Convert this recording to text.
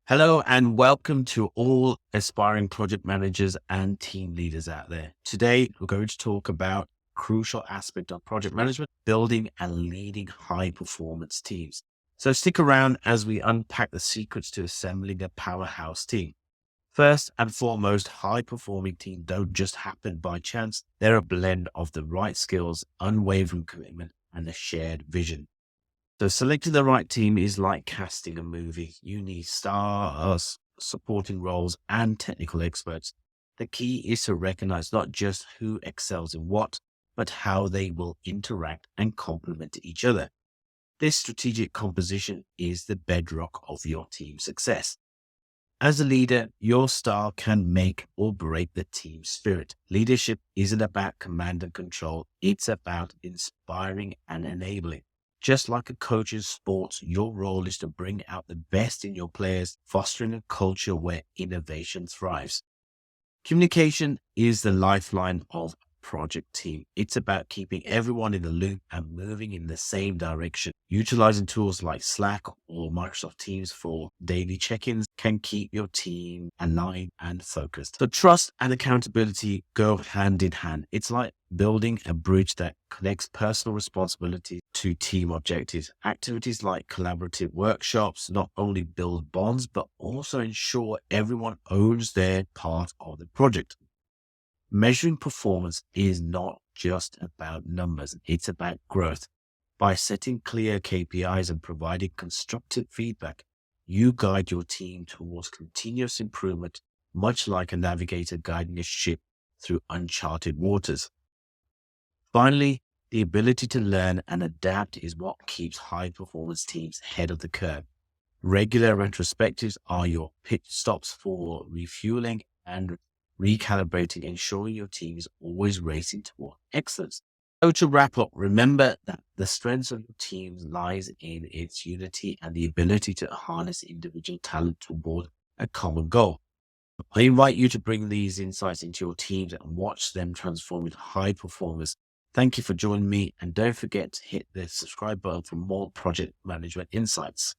Hello and welcome to all aspiring project managers and team leaders out there. Today, we're going to talk about crucial aspect of project management, building and leading high performance teams. So stick around as we unpack the secrets to assembling a powerhouse team. First and foremost, high performing teams don't just happen by chance. They're a blend of the right skills, unwavering commitment, and a shared vision. So selecting the right team is like casting a movie. You need stars, supporting roles, and technical experts. The key is to recognize not just who excels in what, but how they will interact and complement each other. This strategic composition is the bedrock of your team success. As a leader, your style can make or break the team spirit. Leadership isn't about command and control. It's about inspiring and enabling. Just like a coach in sports, your role is to bring out the best in your players, fostering a culture where innovation thrives. Communication is the lifeline of a project team. It's about keeping everyone in the loop and moving in the same direction. Utilizing tools like Slack or Microsoft Teams for daily check-ins can keep your team aligned and focused. So trust and accountability go hand in hand. It's like building a bridge that connects personal responsibility to team objectives. Activities like collaborative workshops not only build bonds, but also ensure everyone owns their part of the project. Measuring performance is not just about numbers, it's about growth. By setting clear KPIs and providing constructive feedback, you guide your team towards continuous improvement, much like a navigator guiding a ship through uncharted waters. Finally, the ability to learn and adapt is what keeps high performance teams ahead of the curve. Regular retrospectives are your pit stops for refueling and recalibrating, ensuring your team is always racing toward excellence. So to wrap up, remember that the strength of your team lies in its unity and the ability to harness individual talent toward a common goal. I invite you to bring these insights into your teams and watch them transform into high performers. Thank you for joining me, and don't forget to hit the subscribe button for more project management insights.